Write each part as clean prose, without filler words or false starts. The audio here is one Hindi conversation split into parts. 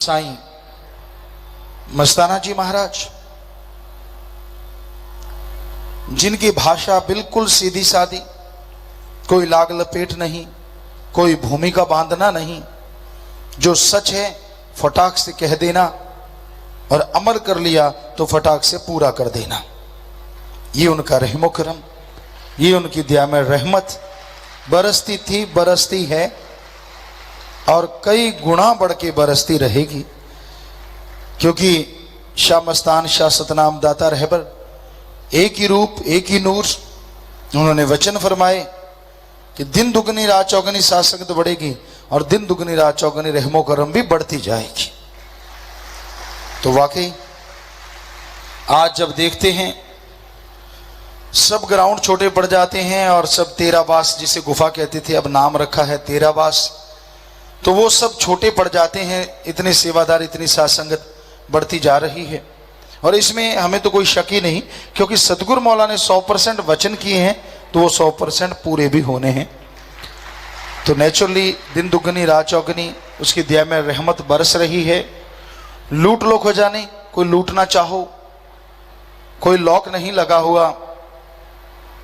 साईं मस्ताना जी महाराज, जिनकी भाषा बिल्कुल सीधी सादी, कोई लाग लपेट नहीं, कोई भूमिका बांधना नहीं, जो सच है फटाक से कह देना और अमल कर लिया तो फटाक से पूरा कर देना। ये उनका रहमो करम, ये उनकी दया में रहमत बरसती थी, बरसती है और कई गुना बढ़ के बरसती रहेगी। क्योंकि शाह मस्तान शाह सतनाम दाता रहबर एक ही रूप एक ही नूर, उन्होंने वचन फरमाए कि दिन दुगनी रात चौगनी साथ संगत बढ़ेगी और दिन दुगनी रात चौगनी रहमो करम भी बढ़ती जाएगी। तो वाकई आज जब देखते हैं सब ग्राउंड छोटे पड़ जाते हैं और सब तेरावास, जिसे गुफा कहते थे अब नाम रखा है तेरावास, तो वो सब छोटे पड़ जाते हैं। इतने सेवादार, इतनी साथ संगत बढ़ती जा रही है और इसमें हमें तो कोई शक ही नहीं, क्योंकि सतगुरु मौला ने 100% वचन किए हैं तो वो 100% पूरे भी होने हैं। तो नेचुरली दिन दुगनी रात चौगनी उसकी दया में रहमत बरस रही है। लूट लो खजाने, कोई लूटना चाहो, कोई लॉक नहीं लगा हुआ,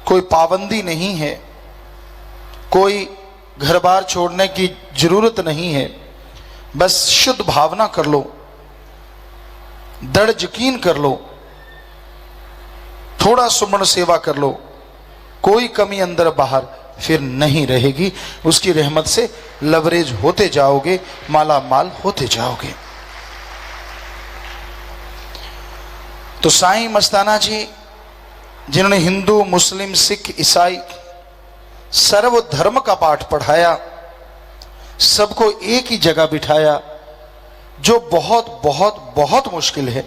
कोई पाबंदी नहीं है, कोई घर बार छोड़ने की जरूरत नहीं है। बस शुद्ध भावना कर लो, दृढ़ यकीन कर लो, थोड़ा सुमन सेवा कर लो, कोई कमी अंदर बाहर फिर नहीं रहेगी। उसकी रहमत से लवरेज होते जाओगे, माला माल होते जाओगे। तो साईं मस्ताना जी, जिन्होंने हिंदू मुस्लिम सिख ईसाई सर्व धर्म का पाठ पढ़ाया, सबको एक ही जगह बिठाया, जो बहुत बहुत बहुत मुश्किल है।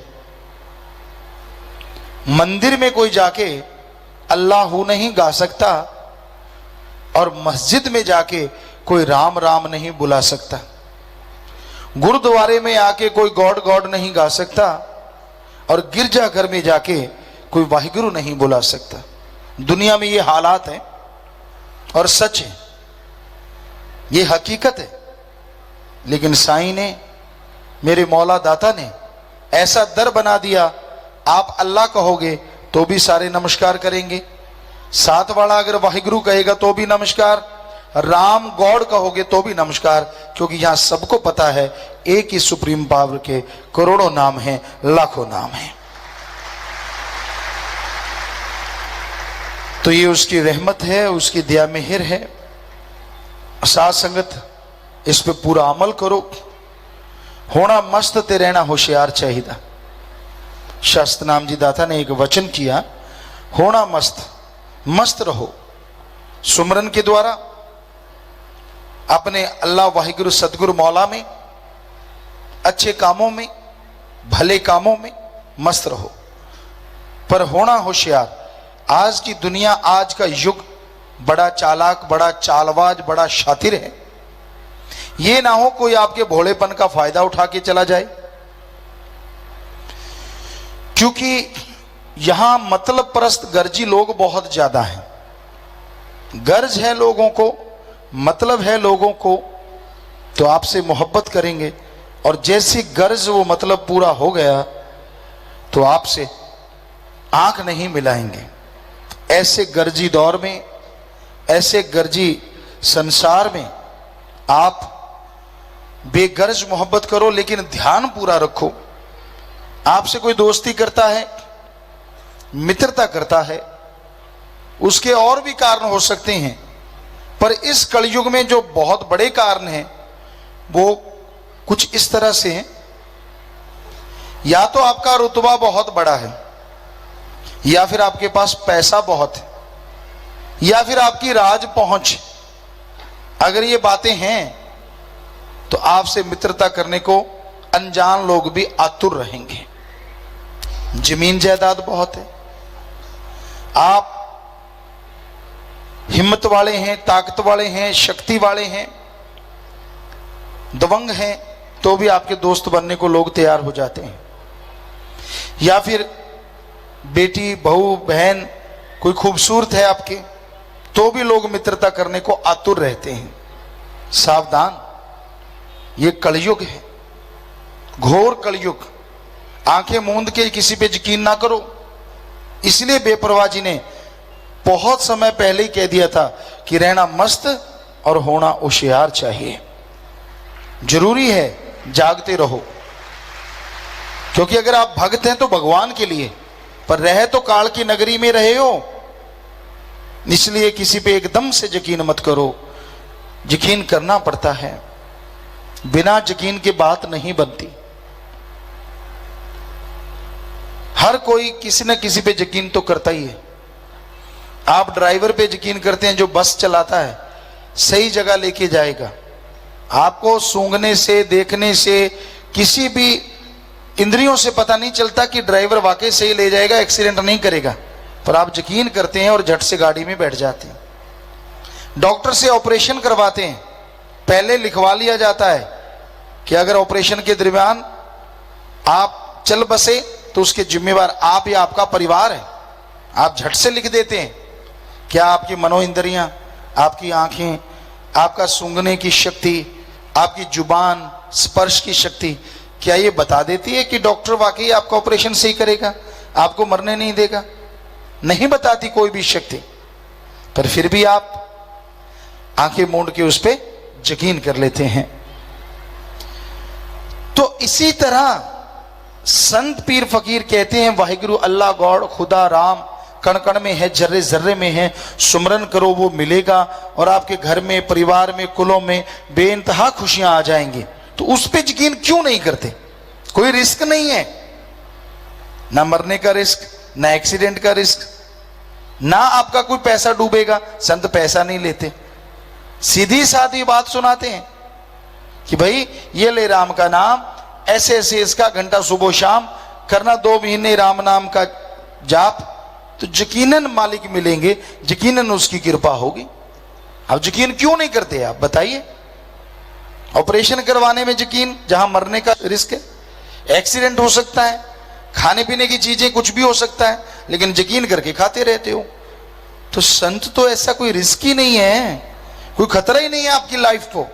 मंदिर में कोई जाके अल्लाहू नहीं गा सकता और मस्जिद में जाके कोई राम राम नहीं बुला सकता। गुरुद्वारे में आके कोई गॉड गॉड नहीं गा सकता और गिरजाघर में जाके कोई वाहिगुरु नहीं बुला सकता। दुनिया में ये हालात हैं और सच है, ये हकीकत है। लेकिन साईं ने, मेरे मौला दाता ने ऐसा दर बना दिया, आप अल्लाह कहोगे तो भी सारे नमस्कार करेंगे, साथ वाला अगर वाहिगुरु कहेगा तो भी नमस्कार, राम गॉड कहोगे तो भी नमस्कार, क्योंकि यहां सबको पता है एक ही सुप्रीम पावर के करोड़ों नाम हैं, लाखों नाम हैं। तो ये उसकी रहमत है, उसकी दया मेहर है। साथ संगत इस पे पूरा अमल करो। होना मस्त ते रहना होशियार चाहिए। शास्त्र नाम जी दाता ने एक वचन किया, होना मस्त, मस्त रहो सुमरन के द्वारा, अपने अल्लाह वाहिगुरु सतगुरु मौला में, अच्छे कामों में, भले कामों में मस्त रहो, पर होना होशियार। आज की दुनिया, आज का युग बड़ा चालाक, बड़ा चालबाज, बड़ा शातिर है। ये ना हो कोई आपके भोलेपन का फायदा उठा के चला जाए, क्योंकि यहां मतलब परस्त गर्जी लोग बहुत ज्यादा हैं। गर्ज है लोगों को, मतलब है लोगों को, तो आपसे मोहब्बत करेंगे और जैसी गर्ज वो मतलब पूरा हो गया तो आपसे आंख नहीं मिलाएंगे। ऐसे गर्जी दौर में, ऐसे गर्जी संसार में आप बेगर्ज मोहब्बत करो, लेकिन ध्यान पूरा रखो। आपसे कोई दोस्ती करता है, मित्रता करता है, उसके और भी कारण हो सकते हैं, पर इस कलयुग में जो बहुत बड़े कारण हैं वो कुछ इस तरह से हैं। या तो आपका रुतबा बहुत बड़ा है, या फिर आपके पास पैसा बहुत है, या फिर आपकी राज पहुंच। अगर ये बातें हैं तो आपसे मित्रता करने को अनजान लोग भी आतुर रहेंगे। जमीन जायदाद बहुत है, आप हिम्मत वाले हैं, ताकत वाले हैं, शक्ति वाले हैं, दबंग हैं, तो भी आपके दोस्त बनने को लोग तैयार हो जाते हैं। या फिर बेटी, बहू, बहन कोई खूबसूरत है आपके, तो भी लोग मित्रता करने को आतुर रहते हैं। सावधान, ये कलयुग है। घोर कलयुग, आंखें मूंद के किसी पे यकीन ना करो। इसलिए बेपरवाह जी ने बहुत समय पहले ही कह दिया था कि रहना मस्त और होना होशियार चाहिए। जरूरी है जागते रहो, क्योंकि अगर आप भक्त हैं तो भगवान के लिए, पर रहे तो काल की नगरी में रहे हो। इसलिए किसी पे एकदम से यकीन मत करो, यकीन करना पड़ता है, बिना यकीन के बात नहीं बनती। हर कोई किसी न किसी पे यकीन तो करता ही है। आप ड्राइवर पे यकीन करते हैं जो बस चलाता है, सही जगह लेके जाएगा। आपको सूंघने से, देखने से, किसी भी इंद्रियों से पता नहीं चलता कि ड्राइवर वाकई सही ले जाएगा, एक्सीडेंट नहीं करेगा, पर आप यकीन करते हैं और झट से गाड़ी में बैठ जाते हैं। डॉक्टर से ऑपरेशन करवाते हैं, पहले लिखवा लिया जाता है कि अगर ऑपरेशन के दरमियान आप चल बसे तो उसके जिम्मेवार आप या आपका परिवार है। आप झट से लिख देते हैं। क्या आपकी मनो इंद्रियां, आपकी आंखें, आपका सूंघने की शक्ति, आपकी जुबान, स्पर्श की शक्ति, क्या ये बता देती है कि डॉक्टर वाकई आपका ऑपरेशन सही करेगा, आपको मरने नहीं देगा? नहीं बताती कोई भी शक्ति, पर फिर भी आप आंखें मूंद के उस पर यकीन कर लेते हैं। तो इसी तरह संत पीर फकीर कहते हैं, वाहिगुरु अल्लाह गॉड खुदा राम कण कण में है, जर्रे जर्रे में है, सुमरन करो वो मिलेगा और आपके घर में, परिवार में, कुलों में बेइंतहा खुशियां आ जाएंगी। तो उस पे यकीन क्यों नहीं करते? कोई रिस्क नहीं है, ना मरने का रिस्क, ना एक्सीडेंट का रिस्क, ना आपका कोई पैसा डूबेगा। संत पैसा नहीं लेते, सीधी सादी बात सुनाते हैं कि भाई ये ले राम का नाम, ऐसे ऐसे इसका घंटा सुबह शाम करना, 2 महीने राम नाम का जाप, तो यकीनन मालिक मिलेंगे, यकीनन उसकी कृपा होगी। अब यकीन क्यों नहीं करते आप बताइए? ऑपरेशन करवाने में यकीन, जहां मरने का रिस्क है, एक्सीडेंट हो सकता है, खाने पीने की चीजें कुछ भी हो सकता है, लेकिन यकीन करके खाते रहते हो। तो संत तो ऐसा कोई रिस्क ही नहीं है, कोई खतरा ही नहीं है आपकी लाइफ को,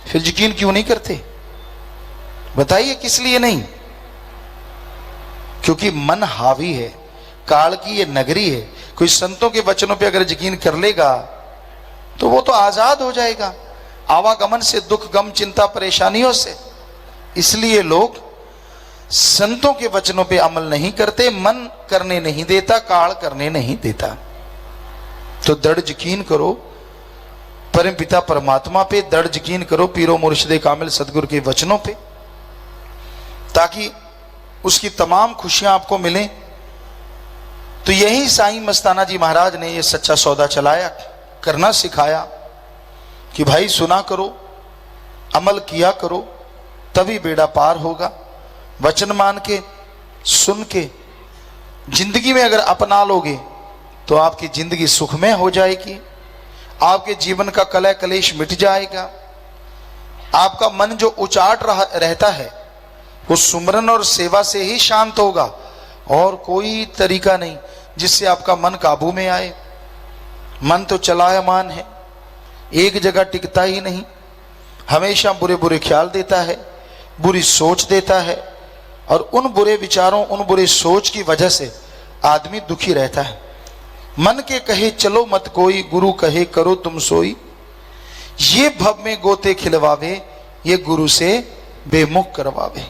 फिर यकीन क्यों नहीं करते बताइए? किस लिए नहीं? क्योंकि मन हावी है, काल की ये नगरी है। कोई संतों के वचनों पे अगर यकीन कर लेगा तो वो तो आजाद हो जाएगा आवागमन से, दुख गम चिंता परेशानियों से। इसलिए लोग संतों के वचनों पे अमल नहीं करते, मन करने नहीं देता, काल करने नहीं देता। तो दृढ़ यकीन करो परम पिता परमात्मा पे, दृढ़ यकीन करो पीरो मुर्शिदे कामिल सदगुरु के वचनों पे, ताकि उसकी तमाम खुशियां आपको मिलें। तो यही साईं मस्ताना जी महाराज ने ये सच्चा सौदा चलाया, करना सिखाया कि भाई सुना करो, अमल किया करो, तभी बेड़ा पार होगा। वचन मान के, सुन के जिंदगी में अगर अपना लोगे तो आपकी जिंदगी सुखमय हो जाएगी, आपके जीवन का कलह कलेश मिट जाएगा। आपका मन जो उचाट रहता है वो सुमरन और सेवा से ही शांत होगा, और कोई तरीका नहीं जिससे आपका मन काबू में आए। मन तो चलायमान है, एक जगह टिकता ही नहीं, हमेशा बुरे बुरे ख्याल देता है, बुरी सोच देता है, और उन बुरे विचारों, उन बुरे सोच की वजह से आदमी दुखी रहता है। मन के कहे चलो मत कोई, गुरु कहे करो तुम सोई, ये भव में गोते खिलवावे, ये गुरु से बेमुख करवावे।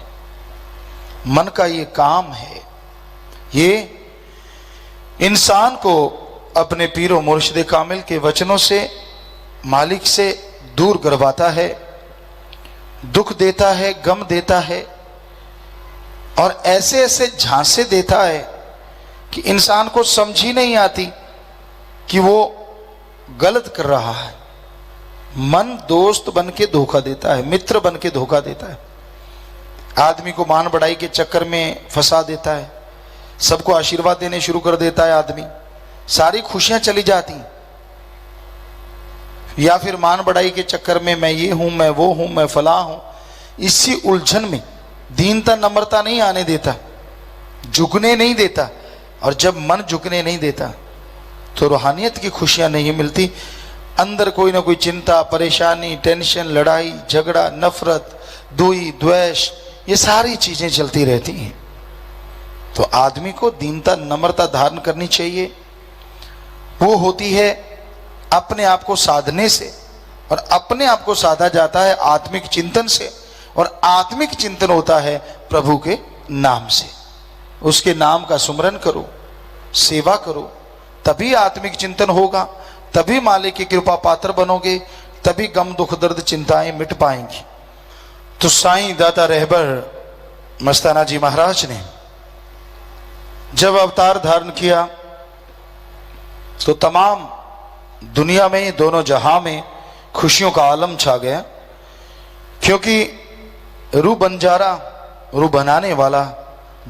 मन का ये काम है, ये इंसान को अपने पीरो मुर्शिदे कामिल के वचनों से, मालिक से दूर करवाता है, दुख देता है, गम देता है, और ऐसे ऐसे झांसे देता है कि इंसान को समझ ही नहीं आती कि वो गलत कर रहा है। मन दोस्त बन के धोखा देता है, मित्र बन के धोखा देता है, आदमी को मान बढ़ाई के चक्कर में फंसा देता है, सबको आशीर्वाद देने शुरू कर देता है आदमी, सारी खुशियां चली जाती। या फिर मान बढ़ाई के चक्कर में मैं ये हूं, मैं वो हूं, मैं फला हूं, इसी उलझन में दीनता नम्रता नहीं आने देता, झुकने नहीं देता। और जब मन झुकने नहीं देता तो रूहानियत की खुशियां नहीं मिलती, अंदर कोई ना कोई चिंता, परेशानी, टेंशन, लड़ाई झगड़ा, नफरत, दुई द्वेष, ये सारी चीजें चलती रहती हैं। तो आदमी को दीनता नम्रता धारण करनी चाहिए। वो होती है अपने आप को साधने से, और अपने आप को साधा जाता है आत्मिक चिंतन से, और आत्मिक चिंतन होता है प्रभु के नाम से। उसके नाम का सुमरन करो, सेवा करो, तभी आत्मिक चिंतन होगा, तभी मालिक की कृपा पात्र बनोगे, तभी गम दुख दर्द चिंताएं मिट पाएंगी। तो साईं दाता रहबर मस्ताना जी महाराज ने जब अवतार धारण किया तो तमाम दुनिया में, दोनों जहां में खुशियों का आलम छा गया, क्योंकि रूह बंजारा, रूह बनाने वाला,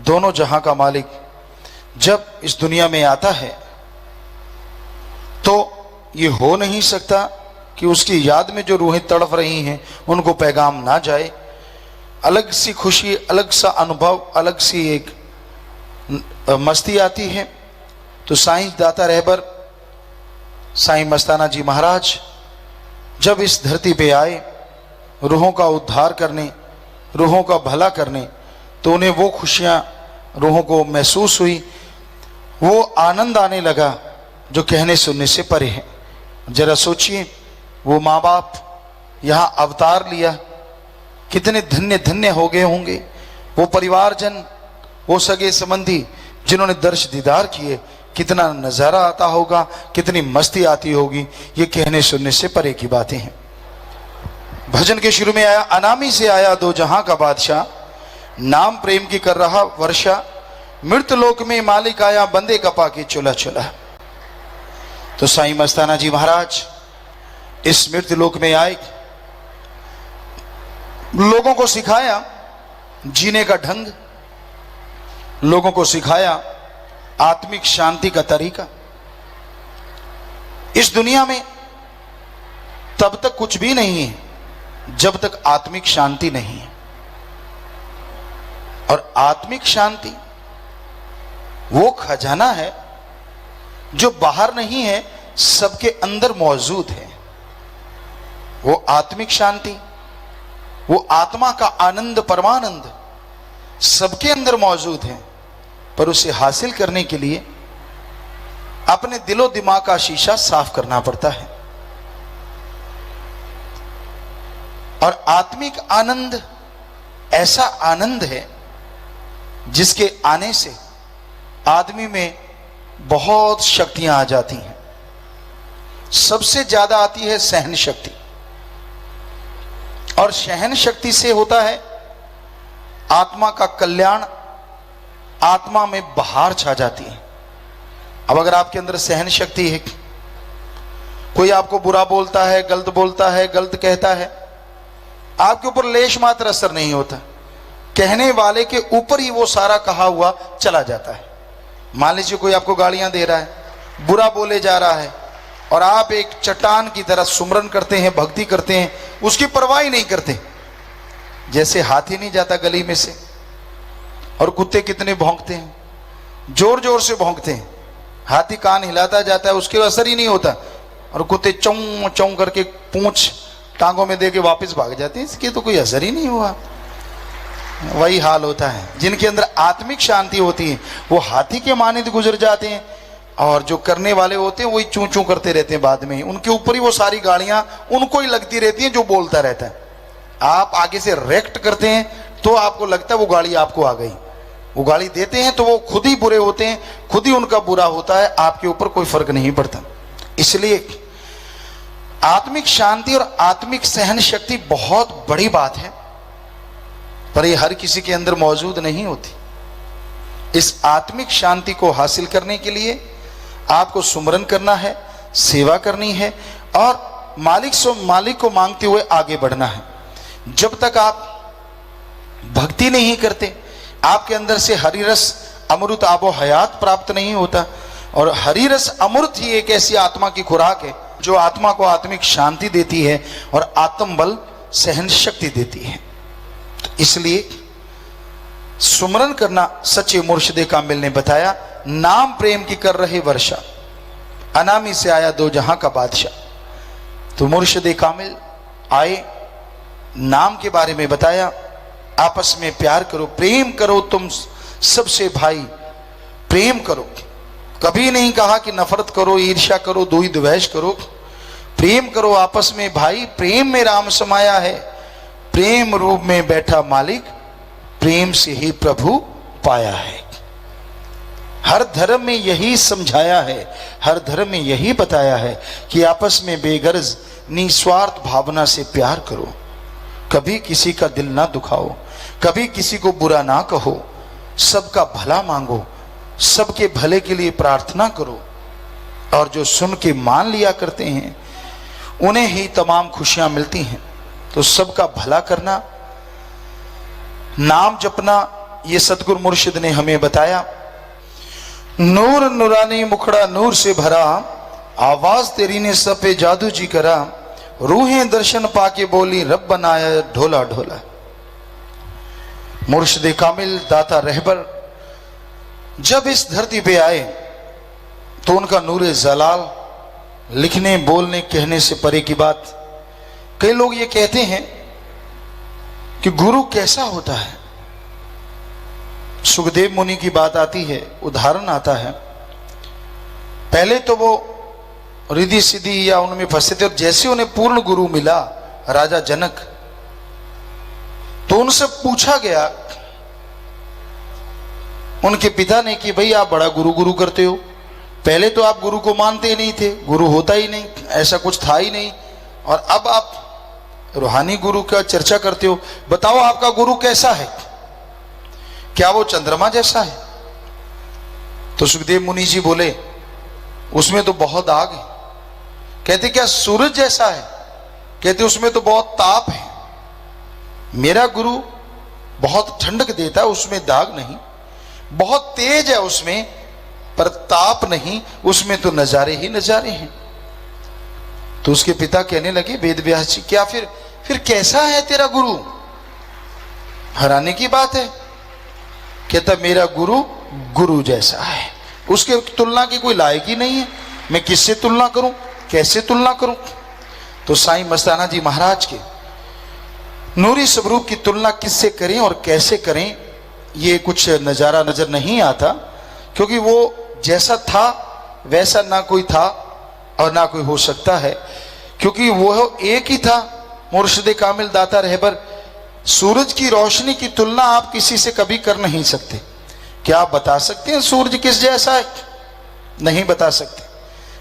दोनों जहां का मालिक जब इस दुनिया में आता है तो ये हो नहीं सकता कि उसकी याद में जो रूहें तड़प रही हैं उनको पैगाम ना जाए। अलग सी खुशी, अलग सा अनुभव, अलग सी एक मस्ती आती है। तो साईं दाता रहबर साईं मस्ताना जी महाराज जब इस धरती पे आए रूहों का उद्धार करने, रूहों का भला करने, तो उन्हें वो खुशियां रूहों को महसूस हुई, वो आनंद आने लगा जो कहने सुनने से परे है। जरा सोचिए, वो माँ बाप यहाँ अवतार लिया, कितने धन्य धन्य हो गए होंगे। वो परिवारजन, वो सगे संबंधी जिन्होंने दर्श दीदार किए, कितना नजारा आता होगा, कितनी मस्ती आती होगी, ये कहने सुनने से परे की बातें हैं। भजन के शुरू में आया, अनामी से आया दो जहां का बादशाह, नाम प्रेम की कर रहा वर्षा, मृत लोक में मालिक आया बंदे कपा की चुला चुला। तो साईं मस्ताना जी महाराज इस मृत लोक में आए, लोगों को सिखाया जीने का ढंग, लोगों को सिखाया आत्मिक शांति का तरीका। इस दुनिया में तब तक कुछ भी नहीं है जब तक आत्मिक शांति नहीं है, और आत्मिक शांति वो खजाना है जो बाहर नहीं है, सबके अंदर मौजूद है। वो आत्मिक शांति, वो आत्मा का आनंद, परमानंद सबके अंदर मौजूद है, पर उसे हासिल करने के लिए अपने दिलो दिमाग का शीशा साफ करना पड़ता है। और आत्मिक आनंद ऐसा आनंद है जिसके आने से आदमी में बहुत शक्तियां आ जाती हैं। सबसे ज्यादा आती है सहन शक्ति, और सहन शक्ति से होता है आत्मा का कल्याण, आत्मा में बहार छा जाती है। अब अगर आपके अंदर सहन शक्ति है, कोई आपको बुरा बोलता है, गलत बोलता है, गलत कहता है, आपके ऊपर लेश मात्र असर नहीं होता, कहने वाले के ऊपर ही वो सारा कहा हुआ चला जाता है। मान लीजिए कोई आपको गालियां दे रहा है, बुरा बोले जा रहा है, और आप एक चट्टान की तरह सुमरन करते हैं, भक्ति करते हैं, उसकी परवाह ही नहीं करते। जैसे हाथी नहीं जाता गली में से, और कुत्ते कितने भौंकते हैं, जोर जोर से भौंकते हैं, हाथी कान हिलाता जाता है, उसके असर ही नहीं होता, और कुत्ते चौं चौं करके पूंछ टांगों में दे के वापस भाग जाते हैं, इसके तो कोई असर ही नहीं हुआ। वही हाल होता है जिनके अंदर आत्मिक शांति होती है, वो हाथी के मानित गुजर जाते हैं, और जो करने वाले होते हैं वही चूं चूं करते रहते हैं। बाद में उनके ऊपर ही वो सारी गालियां उनको ही लगती रहती हैं जो बोलता रहता है। आप आगे से रिएक्ट करते हैं तो आपको लगता है वो गाली आपको आ गई, वो गाली देते हैं तो वो खुद ही बुरे होते हैं, खुद ही उनका बुरा होता है, आपके ऊपर कोई फर्क नहीं पड़ता। इसलिए आत्मिक शांति और आत्मिक सहन शक्ति बहुत बड़ी बात है, पर ये हर किसी के अंदर मौजूद नहीं होती। इस आत्मिक शांति को हासिल करने के लिए आपको सुमरन करना है, सेवा करनी है, और मालिक को मांगते हुए आगे बढ़ना है। जब तक आप भक्ति नहीं करते, आपके अंदर से हरि रस अमृत आबो हयात प्राप्त नहीं होता। और हरि रस अमृत ही एक ऐसी आत्मा की खुराक है जो आत्मा को आत्मिक शांति देती है और आत्म बल सहन शक्ति देती है। तो इसलिए सुमरन करना सच्चे मुर्शिदे कामिल ने बताया, नाम प्रेम की कर रहे वर्षा, अनामी से आया दो जहां का बादशाह। तो मुर्शिदे कामिल आए, नाम के बारे में बताया, आपस में प्यार करो, प्रेम करो, तुम सबसे भाई प्रेम करो। कभी नहीं कहा कि नफरत करो, ईर्ष्या करो, द्वेष द्वेष करो। प्रेम करो आपस में भाई। प्रेम में राम समाया है, प्रेम रूप में बैठा मालिक, प्रेम से ही प्रभु पाया है। हर धर्म में यही समझाया है, हर धर्म में यही बताया है कि आपस में बेगर्ज निस्वार्थ भावना से प्यार करो। कभी किसी का दिल ना दुखाओ, कभी किसी को बुरा ना कहो, सबका भला मांगो, सबके भले के लिए प्रार्थना करो। और जो सुन के मान लिया करते हैं उन्हें ही तमाम खुशियां मिलती हैं। तो सबका भला करना, नाम जपना, ये सतगुरु मुर्शिद ने हमें बताया। नूर नूरानी मुखड़ा नूर से भरा, आवाज तेरी ने सब पे जादू जी करा। रूहें दर्शन पाके बोली रब बनाया ढोला ढोला। मुर्शिद कामिल दाता रहबर जब इस धरती पे आए तो उनका नूरे जलाल लिखने बोलने कहने से परे की बात। कई लोग ये कहते हैं कि गुरु कैसा होता है। सुखदेव मुनि की बात आती है, उदाहरण आता है। पहले तो वो रिद्धि सिद्धि या उनमें फंसे थे, और जैसे उन्हें पूर्ण गुरु मिला राजा जनक, तो उनसे पूछा गया उनके पिता ने कि भाई आप बड़ा गुरु गुरु करते हो, पहले तो आप गुरु को मानते ही नहीं थे, गुरु होता ही नहीं, ऐसा कुछ था ही नहीं, और अब आप रूहानी गुरु का चर्चा करते हो। बताओ आपका गुरु कैसा है, क्या वो चंद्रमा जैसा है? तो सुखदेव मुनि जी बोले उसमें तो बहुत आग है। कहते क्या सूरज जैसा है? कहते उसमें तो बहुत ताप है। मेरा गुरु बहुत ठंडक देता है, उसमें दाग नहीं, बहुत तेज है उसमें, पर ताप नहीं, उसमें तो नजारे ही नजारे हैं। तो उसके पिता कहने लगे वेद व्यास जी क्या फिर कैसा है तेरा गुरु? हैरानी की बात है। कहता मेरा गुरु गुरु जैसा है, उसके तुलना की कोई लायक ही नहीं है, मैं किससे तुलना करूं, कैसे तुलना करूं? तो साईं मस्ताना जी महाराज के नूरी स्वरूप की तुलना किससे करें और कैसे करें, ये कुछ नजारा नजर नहीं आता, क्योंकि वो जैसा था वैसा ना कोई था और ना कोई हो सकता है, क्योंकि वो एक ही था। मुर्शिद कामिल दाता रहबर, सूरज की रोशनी की तुलना आप किसी से कभी कर नहीं सकते। क्या आप बता सकते हैं सूरज किस जैसा है? नहीं बता सकते,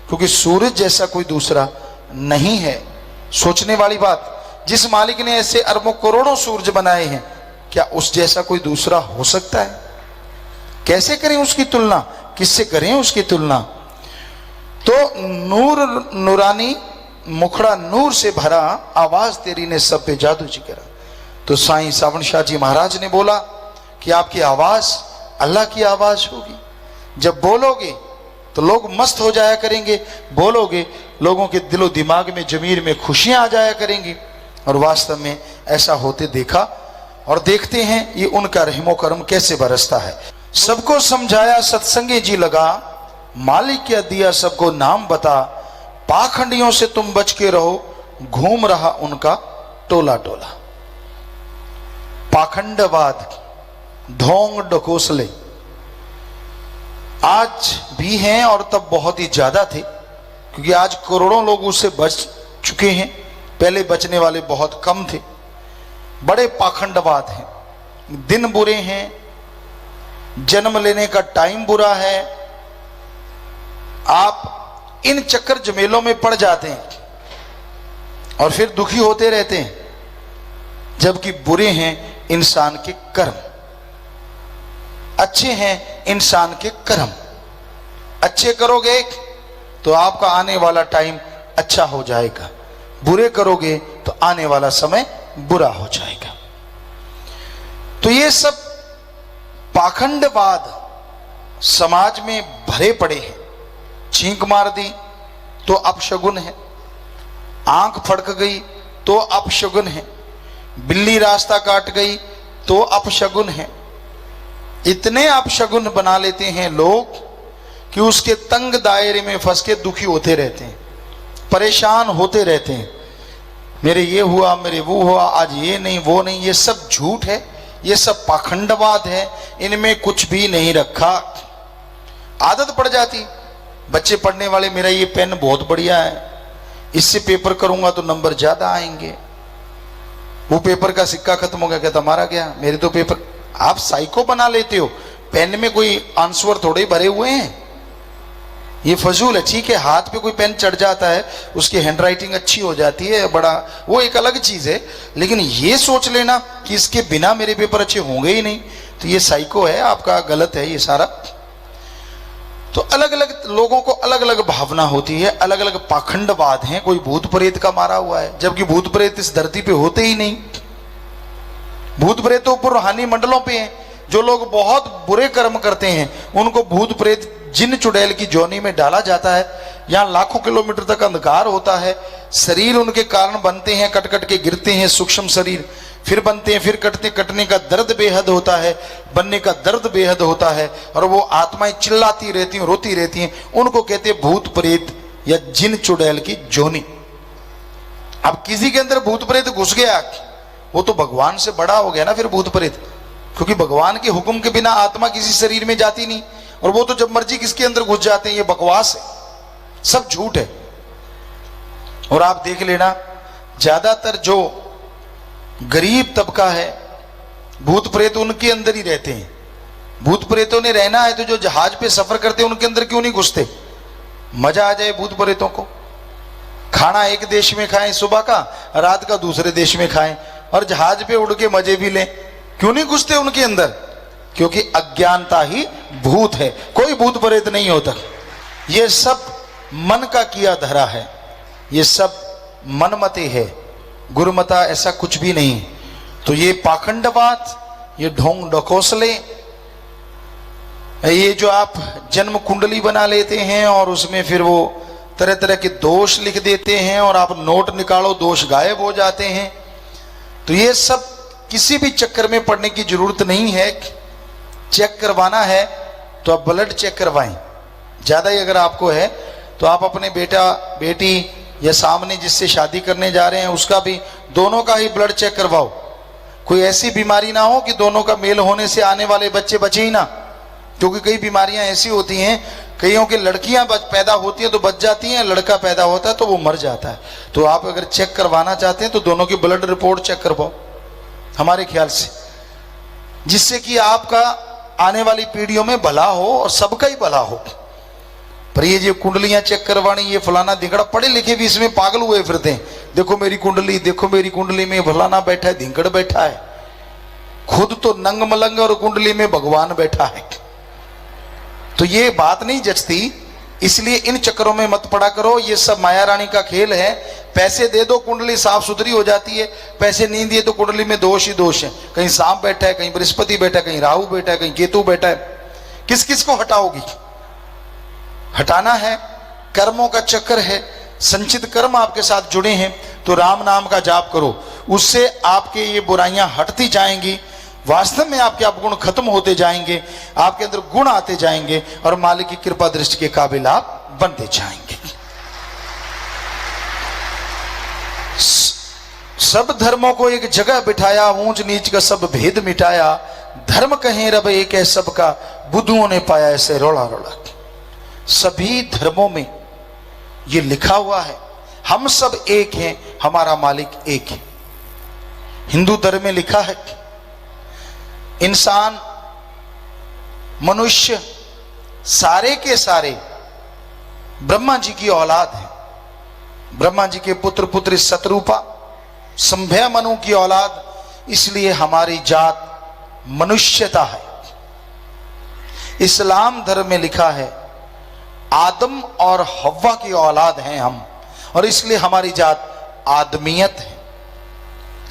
क्योंकि सूरज जैसा कोई दूसरा नहीं है। सोचने वाली बात, जिस मालिक ने ऐसे अरबों करोड़ों सूरज बनाए हैं, क्या उस जैसा कोई दूसरा हो सकता है? कैसे करें उसकी तुलना, किससे करें उसकी तुलना? तो नूर नूरानी मुखड़ा नूर से भरा, आवाज तेरी ने सब पे जादू जी करा। तो साईं सावन शाह जी महाराज ने बोला कि आपकी आवाज अल्लाह की आवाज होगी। जब बोलोगे तो लोग मस्त हो जाया करेंगे, बोलोगे लोगों के दिलो दिमाग में जमीर में खुशियां आ जाया करेंगी। और वास्तव में ऐसा होते देखा और देखते हैं ये उनका रहमो करम कैसे बरसता है। सबको समझाया सत्संगी जी लगा, मालिक क्या दिया सबको नाम बता। पाखंडियों से तुम बच के रहो, घूम रहा उनका टोला टोला। पाखंडवाद, ढोंग ढकोसले आज भी हैं और तब बहुत ही ज्यादा थे, क्योंकि आज करोड़ों लोग उससे बच चुके हैं, पहले बचने वाले बहुत कम थे। बड़े पाखंडवाद हैं, दिन बुरे हैं, जन्म लेने का टाइम बुरा है। आप इन चक्कर जमेलों में पड़ जाते हैं और फिर दुखी होते रहते हैं, जबकि बुरे हैं इंसान के कर्म, अच्छे हैं इंसान के कर्म। अच्छे करोगे तो आपका आने वाला टाइम अच्छा हो जाएगा, बुरे करोगे तो आने वाला समय बुरा हो जाएगा। तो ये सब पाखंडवाद समाज में भरे पड़े हैं। छींक मार दी तो अपशगुन है, आंख फड़क गई तो अपशगुन है, बिल्ली रास्ता काट गई तो अपशगुन है। इतने अपशगुन बना लेते हैं लोग कि उसके तंग दायरे में फंस के दुखी होते रहते हैं, परेशान होते रहते हैं। मेरे ये हुआ, मेरे वो हुआ, आज ये नहीं वो नहीं, ये सब झूठ है, ये सब पाखंडवाद है, इनमें कुछ भी नहीं रखा। आदत पड़ जाती, बच्चे पढ़ने वाले, मेरा ये पेन बहुत बढ़िया है, इससे पेपर करूंगा तो नंबर ज्यादा आएंगे। वो पेपर का सिक्का खत्म हो गया, कहता हमारा क्या, मेरे तो पेपर। आप साइको बना लेते हो, पेन में कोई आंसर थोड़े भरे हुए हैं, ये फजूल है। ठीक है, हाथ पे कोई पेन चढ़ जाता है, उसकी हैंडराइटिंग अच्छी हो जाती है, बड़ा वो एक अलग चीज है, लेकिन ये सोच लेना कि इसके बिना मेरे पेपर अच्छे होंगे ही नहीं, तो ये साइको है आपका, गलत है ये सारा। तो अलग अलग लोगों को अलग अलग भावना होती है, अलग अलग पाखंडवाद हैं। कोई भूत प्रेत का मारा हुआ है, जबकि भूत प्रेत इस धरती पे होते ही नहीं। भूत प्रेत तो ऊपर रूहानी मंडलों पे हैं। जो लोग बहुत बुरे कर्म करते हैं उनको भूत प्रेत जिन चुड़ैल की जोनी में डाला जाता है। यहाँ लाखों किलोमीटर तक अंधकार होता है, शरीर उनके कारण बनते हैं, कट कट के गिरते हैं, सूक्ष्म शरीर फिर बनते हैं, फिर कटते, कटने का दर्द बेहद होता है, बनने का दर्द बेहद होता है, और वो आत्माएं चिल्लाती रहती हैं, रोती रहती हैं। उनको कहते हैं भूत प्रेत या जिन चुड़ैल की जोनी। अब किसी के अंदर भूत प्रेत घुस गया, वो तो भगवान से बड़ा हो गया ना फिर भूत प्रेत, क्योंकि भगवान के हुक्म के बिना आत्मा किसी शरीर में जाती नहीं, और वो तो जब मर्जी किसके अंदर घुस जाते हैं। ये बकवास है, सब झूठ है। और आप देख लेना, ज्यादातर जो गरीब तबका है, भूत प्रेत उनके अंदर ही रहते हैं। भूत प्रेतों ने रहना है तो जो जहाज पे सफर करते हैं उनके अंदर क्यों नहीं घुसते? मजा आ जाए भूत प्रेतों को। खाना एक देश में खाएं सुबह का, रात का दूसरे देश में खाएं, और जहाज पे उड़ के मजे भी लें। क्यों नहीं घुसते उनके अंदर? क्योंकि अज्ञानता ही भूत है, कोई भूत प्रेत नहीं होता। ये सब मन का किया धरा है, ये सब मनमते है, गुरुमता ऐसा कुछ भी नहीं। तो ये पाखंडवाद, ये ढोंग ढकोसले, ये जो आप जन्म कुंडली बना लेते हैं और उसमें फिर वो तरह तरह के दोष लिख देते हैं, और आप नोट निकालो दोष गायब हो जाते हैं। तो ये सब किसी भी चक्कर में पड़ने की जरूरत नहीं है। चेक करवाना है तो आप ब्लड चेक करवाएं, ज्यादा ही अगर आपको है तो आप अपने बेटा बेटी या सामने जिससे शादी करने जा रहे हैं उसका भी, दोनों का ही ब्लड चेक करवाओ। कोई ऐसी बीमारी ना हो कि दोनों का मेल होने से आने वाले बच्चे बचे ही ना, क्योंकि कई बीमारियां ऐसी होती हैं, कईयों की लड़कियां पैदा होती हैं तो बच जाती हैं, लड़का पैदा होता है तो वो मर जाता है। तो आप अगर चेक करवाना चाहते हैं तो दोनों की ब्लड रिपोर्ट चेक करवाओ हमारे ख्याल से, जिससे कि आपका आने वाली पीढ़ियों में भला हो और सबका ही भला हो। पर ये जो कुंडलियां चेक करवानी, ये फलाना धिंगड़ा, पढ़े लिखे भी इसमें पागल हुए फिरते हैं। देखो मेरी कुंडली, देखो मेरी कुंडली में फलाना बैठा है, धिंगड़ बैठा है, खुद तो नंग मलंग और कुंडली में भगवान बैठा है। तो ये बात नहीं जचती, इसलिए इन चक्करों में मत पड़ा करो। ये सब माया रानी का खेल है। पैसे दे दो कुंडली साफ सुथरी हो जाती है, पैसे नहीं दिए तो कुंडली में दोष ही दोष है। कहीं सांप बैठा है, कहीं बृहस्पति बैठा है, कहीं राहु बैठा है, कहीं केतु बैठा है। किस किस को हटाओगी? हटाना है, कर्मों का चक्कर है, संचित कर्म आपके साथ जुड़े हैं। तो राम नाम का जाप करो, उससे आपके ये बुराइयां हटती जाएंगी। वास्तव में आपके अपगुण खत्म होते जाएंगे, आपके अंदर गुण आते जाएंगे, और मालिक की कृपा दृष्टि के काबिल आप बनते जाएंगे। सब धर्मों को एक जगह बिठाया, ऊंच नीच का सब भेद मिटाया। धर्म कहें रब एक है सबका, बुद्धुओं ने पाया ऐसे रोड़ा रोड़ा। सभी धर्मों में ये लिखा हुआ है, हम सब एक हैं, हमारा मालिक एक है। हिंदू धर्म में लिखा है इंसान, मनुष्य सारे के सारे ब्रह्मा जी की औलाद है। ब्रह्मा जी के पुत्र पुत्री सतरूपा संभय मनु की औलाद, इसलिए हमारी जात मनुष्यता है। इस्लाम धर्म में लिखा है आदम और हव्वा की औलाद हैं हम, और इसलिए हमारी जात आदमियत है।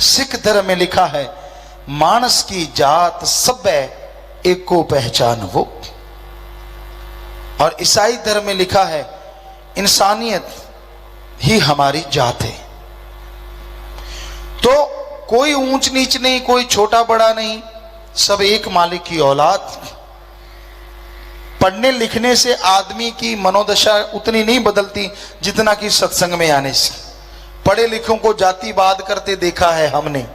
सिख धर्म में लिखा है मानस की जात सब एको पहचान वो, और ईसाई धर्म में लिखा है इंसानियत ही हमारी जात है। तो कोई ऊंच नीच नहीं, कोई छोटा बड़ा नहीं, सब एक मालिक की औलाद। पढ़ने लिखने से आदमी की मनोदशा उतनी नहीं बदलती जितना कि सत्संग में आने से। पढ़े लिखों को जातिवाद करते देखा है हमने,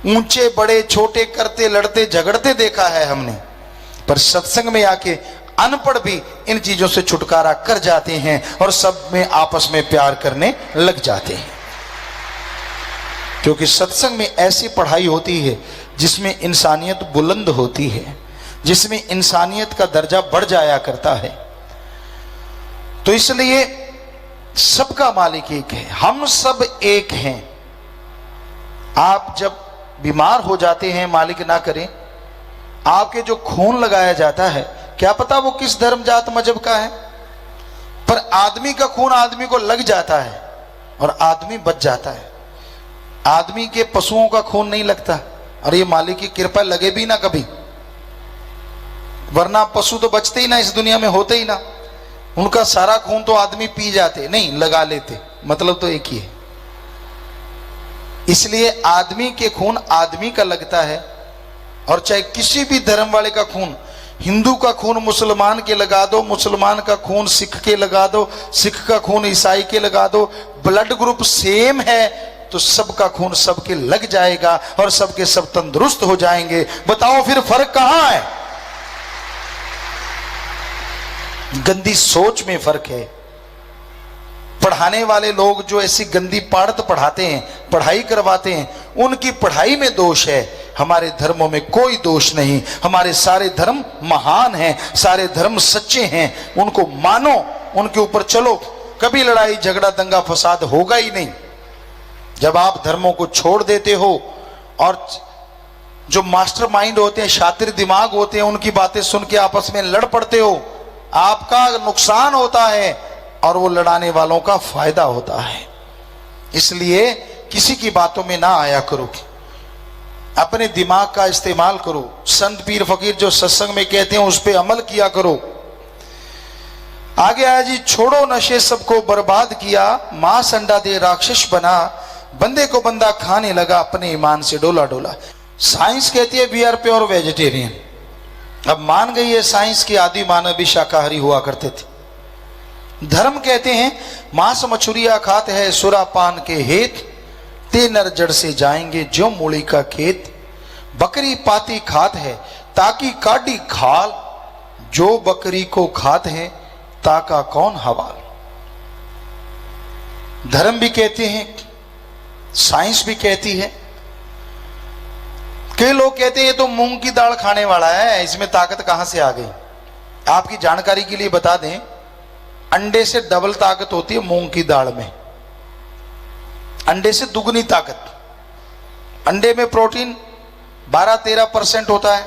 ऊंचे बड़े छोटे करते लड़ते झगड़ते देखा है हमने, पर सत्संग में आके अनपढ़ भी इन चीजों से छुटकारा कर जाते हैं और सब में आपस में प्यार करने लग जाते हैं। क्योंकि सत्संग में ऐसी पढ़ाई होती है जिसमें इंसानियत बुलंद होती है, जिसमें इंसानियत का दर्जा बढ़ जाया करता है। तो इसलिए सबका मालिक एक है, हम सब एक हैं। आप जब बीमार हो जाते हैं, मालिक ना करें, आपके जो खून लगाया जाता है, क्या पता वो किस धर्म जात मजहब का है, पर आदमी का खून आदमी को लग जाता है और आदमी बच जाता है। आदमी के पशुओं का खून नहीं लगता, और ये मालिक की कृपा लगे भी ना कभी, वरना पशु तो बचते ही ना, इस दुनिया में होते ही ना। उनका सारा खून तो आदमी पी जाते, नहीं लगा लेते, मतलब तो एक ही है। इसलिए आदमी के खून आदमी का लगता है, और चाहे किसी भी धर्म वाले का खून, हिंदू का खून मुसलमान के लगा दो, मुसलमान का खून सिख के लगा दो, सिख का खून ईसाई के लगा दो, ब्लड ग्रुप सेम है तो सबका खून सबके लग जाएगा और सबके सब तंदुरुस्त हो जाएंगे। बताओ फिर फर्क कहां है? गंदी सोच में फर्क है। पढ़ाने वाले लोग जो ऐसी गंदी पढ़त पढ़ाते हैं, पढ़ाई करवाते हैं, उनकी पढ़ाई में दोष है, हमारे धर्मों में कोई दोष नहीं। हमारे सारे धर्म महान हैं, सारे धर्म सच्चे हैं, उनको मानो, उनके ऊपर चलो, कभी लड़ाई झगड़ा दंगा फसाद होगा ही नहीं। जब आप धर्मों को छोड़ देते हो और जो मास्टरमाइंड होते हैं, शातिर दिमाग होते हैं, उनकी बातें सुन के आपस में लड़ पड़ते हो, आपका नुकसान होता है और वो लड़ाने वालों का फायदा होता है। इसलिए किसी की बातों में ना आया करो, अपने दिमाग का इस्तेमाल करो। संत पीर फकीर जो सत्संग में कहते हैं उस पर अमल किया करो। आगे आया जी, छोड़ो नशे सबको बर्बाद किया, मांस अंडा दे राक्षस बना, बंदे को बंदा खाने लगा, अपने ईमान से डोला डोला। साइंस कहती है वी आर प्योर वेजिटेरियन। अब मान गई है साइंस की आदि मानव भी शाकाहारी हुआ करते थे। धर्म कहते हैं मांस मछुरिया खात है सुरा पान के हेत, ते नर जड़ से जाएंगे जो मूली का खेत। बकरी पाती खात है ताकि काटी खाल, जो बकरी को खात है ताका कौन हवाल। धर्म भी कहते हैं, साइंस भी कहती है। कई लोग कहते हैं ये तो मूंग की दाल खाने वाला है, इसमें ताकत कहां से आ गई। आपकी जानकारी के लिए बता दें, अंडे से डबल ताकत होती है मूंग की दाल में, अंडे से दुगनी ताकत। अंडे में प्रोटीन 12-13% होता है,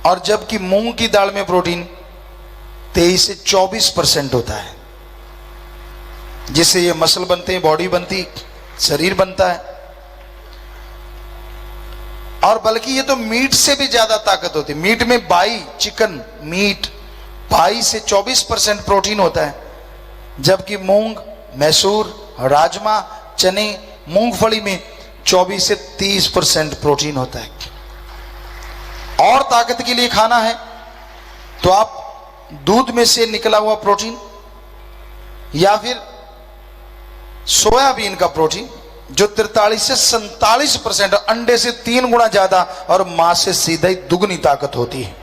और जबकि मूंग की दाल में प्रोटीन 23 से 24% होता है, जिससे ये मसल बनते हैं, बॉडी बनती, शरीर बनता है। और बल्कि ये तो मीट से भी ज्यादा ताकत होती है। मीट में 22, चिकन मीट 22 से 24% प्रोटीन होता है, जबकि मूंग, मैसूर, राजमा, चने, मूंगफली में 24 से 30% प्रोटीन होता है। और ताकत के लिए खाना है तो आप दूध में से निकला हुआ प्रोटीन, या फिर सोयाबीन का प्रोटीन जो 43 से 47%, अंडे से 3 गुना ज्यादा, और मां से सीधा ही दुगनी ताकत होती है।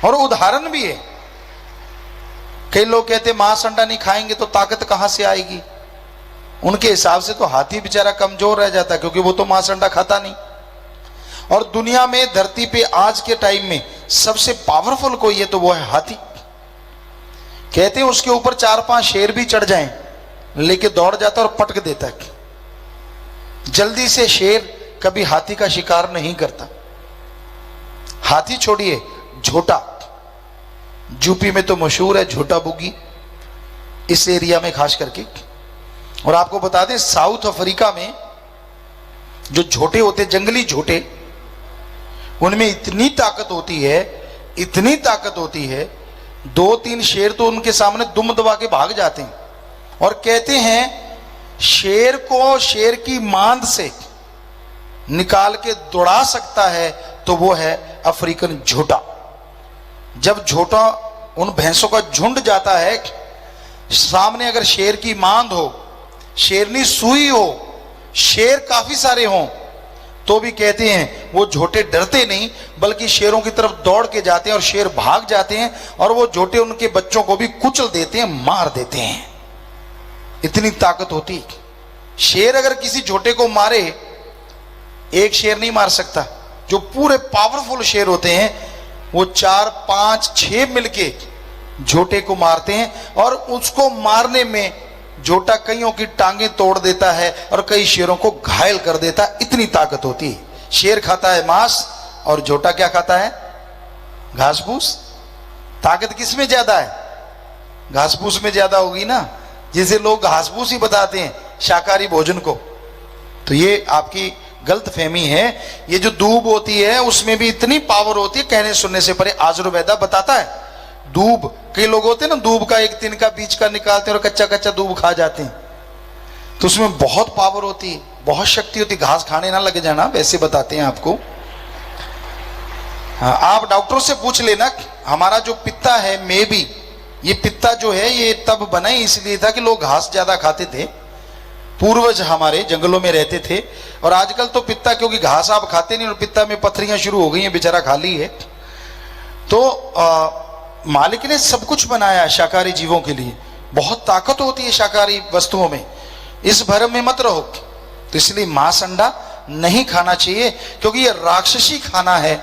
और उदाहरण भी है। कई लोग कहते मांस अंडा नहीं खाएंगे तो ताकत कहां से आएगी। उनके हिसाब से तो हाथी बेचारा कमजोर रह जाता है, क्योंकि वो तो मांस अंडा खाता नहीं। और दुनिया में, धरती पे आज के टाइम में सबसे पावरफुल कोई है तो वो है हाथी। कहते हैं उसके ऊपर 4-5 शेर भी चढ़ जाएं, लेके दौड़ जाता और पटक देता है। जल्दी से शेर कभी हाथी का शिकार नहीं करता। हाथी छोड़िए, झोटा, यूपी में तो मशहूर है झोटा बुगी, इस एरिया में खास करके। और आपको बता दें, साउथ अफ्रीका में जो झोटे होते, जंगली झोटे, उनमें इतनी ताकत होती है, इतनी ताकत होती है, 2-3 शेर तो उनके सामने दुम दबा के भाग जाते हैं। और कहते हैं शेर को शेर की मांद से निकाल के दौड़ा सकता है तो वो है अफ्रीकन झोटा। जब झोटा उन भैंसों का झुंड जाता है, सामने अगर शेर की मांद हो, शेरनी सुई हो, शेर काफी सारे हों, तो भी कहते हैं वो झोटे डरते नहीं बल्कि शेरों की तरफ दौड़ के जाते हैं और शेर भाग जाते हैं और वो झोटे उनके बच्चों को भी कुचल देते हैं, मार देते हैं। इतनी ताकत होती। शेर अगर किसी झोटे को मारे, एक शेर नहीं मार सकता। जो पूरे पावरफुल शेर होते हैं वो 4, 5, 6 मिलके झोटे को मारते हैं और उसको मारने में झोटा कईयों की टांगें तोड़ देता है और कई शेरों को घायल कर देता है। इतनी ताकत होती है। शेर खाता है मांस और झोटा क्या खाता है? घास फूस। ताकत किस में ज्यादा है? घास फूस में ज्यादा होगी ना, जिसे लोग घास फूस ही बताते हैं शाकाहारी भोजन को। तो ये आपकी गलत फहमी है। ये जो दूब होती है उसमें भी इतनी पावर होती है, कहने सुनने से परे। आयुर्वेदा बताता है दूब, कई लोग होते हैं ना दूब का एक तिनका बीच का निकालते हैं और कच्चा कच्चा दूब खा जाते हैं, तो उसमें बहुत पावर होती है, बहुत शक्ति होती है। घास खाने ना लगे जाना, वैसे बताते हैं आपको। हाँ, आप डॉक्टरों से पूछ लेना। हमारा जो पित्ता है मे भी, ये पित्ता जो है ये तब बना ही इसलिए था कि लोग घास ज्यादा खाते थे, पूर्वज हमारे जंगलों में रहते थे। और आजकल तो पित्ता, क्योंकि घास आप खाते नहीं और पित्ता में पथरियां शुरू हो गई हैं, बेचारा खाली है। तो मालिक ने सब कुछ बनाया शाकाहारी जीवों के लिए। बहुत ताकत होती है शाकाहारी वस्तुओं में, इस भरम में मत रहो। तो इसलिए मांस अंडा नहीं खाना चाहिए, क्योंकि ये राक्षसी खाना है।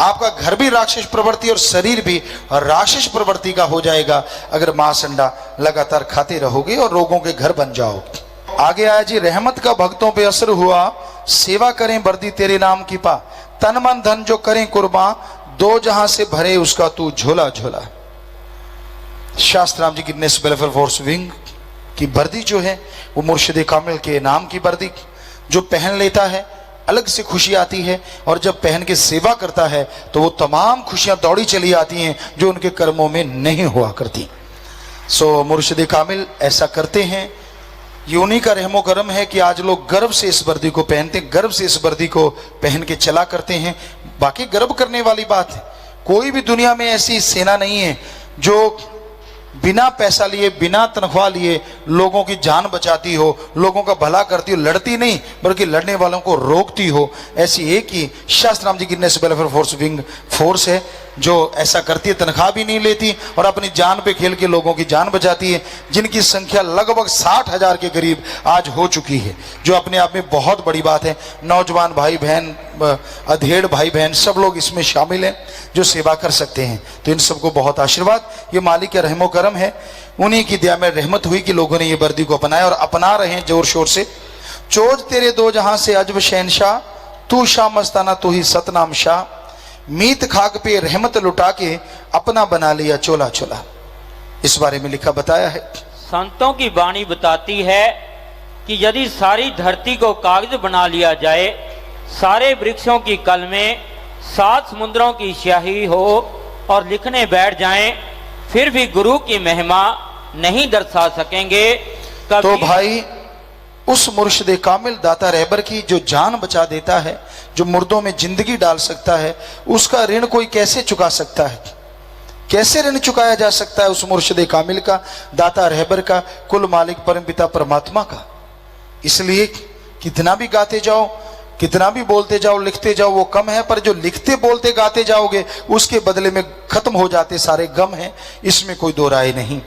आपका घर भी राक्षस प्रवृत्ति और शरीर भी राक्षस प्रवृत्ति का हो जाएगा अगर मांस अंडा लगातार खाते रहोगे और रोगों के घर बन जाओ। आगे आया जी, रहमत का भक्तों पे असर हुआ, सेवा करें बर्दी तेरे नाम की पा, तन मन धन जो करें कुर्बान, दो जहां से भरे उसका तू झोला झोला। शास्त्राम जी की नेस वेलफेयर फोर्स विंग की वर्दी जो है वो मुर्शिद कामिल के नाम की वर्दी, जो पहन लेता है अलग से खुशी आती है, और जब पहन के सेवा करता है तो वो तमाम खुशियां दौड़ी चली आती हैं जो उनके कर्मों में नहीं हुआ करती। सो मुर्शिद कामिल ऐसा करते हैं। ये उन्हीं का रहमो करम है कि आज लोग गर्व से इस वर्दी को पहनते, गर्व से इस वर्दी को पहन के चला करते हैं। बाकी गर्व करने वाली बात है, कोई भी दुनिया में ऐसी सेना नहीं है जो बिना पैसा लिए, बिना तनख्वाह लिए लोगों की जान बचाती हो, लोगों का भला करती हो, लड़ती नहीं बल्कि लड़ने वालों को रोकती हो। ऐसी एक ही शास्त्राम जी की नेस वेलफेयर फोर्स विंग फोर्स है जो ऐसा करती है, तनख्वाह भी नहीं लेती और अपनी जान पे खेल के लोगों की जान बचाती है, जिनकी संख्या लगभग 60,000 के करीब आज हो चुकी है, जो अपने आप में बहुत बड़ी बात है। नौजवान भाई बहन, अधेड़ भाई बहन सब लोग इसमें शामिल हैं जो सेवा कर सकते हैं। तो इन सबको बहुत आशीर्वाद। ये मालिक का रहमो करम है, उन्हीं की दया में रहमत हुई कि लोगों ने ये वर्दी को अपनाया और अपना रहे हैं जोर शोर से। चोज तेरे दो जहां से अजब शहनशाह, तू शाह मस्ताना तू ही सतनाम शाह, मीत खाक पे रहमत लुटा के अपना बना लिया चोला चोला। इस बारे में लिखा बताया है। संतों की वाणी बताती है कि यदि सारी धरती को कागज बना लिया जाए, सारे वृक्षों की कलमें, 7 समुद्रों की स्याही हो और लिखने बैठ जाएं, फिर भी गुरु की महिमा नहीं दर्शा सकेंगे। तो भाई उस मुर्शिद कामिल दाता रहबर की जो जान बचा देता है, जो मुर्दों में जिंदगी डाल सकता है, उसका ऋण कोई कैसे चुका सकता है? कैसे ऋण चुकाया जा सकता है उस मुर्शिद कामिल का, दाता रहबर का, कुल मालिक परमपिता परमात्मा का? इसलिए कितना भी गाते जाओ, कितना भी बोलते जाओ, लिखते जाओ, वो कम है। पर जो लिखते बोलते गाते जाओगे उसके बदले में खत्म हो जाते सारे गम हैं, इसमें कोई दो राय नहीं।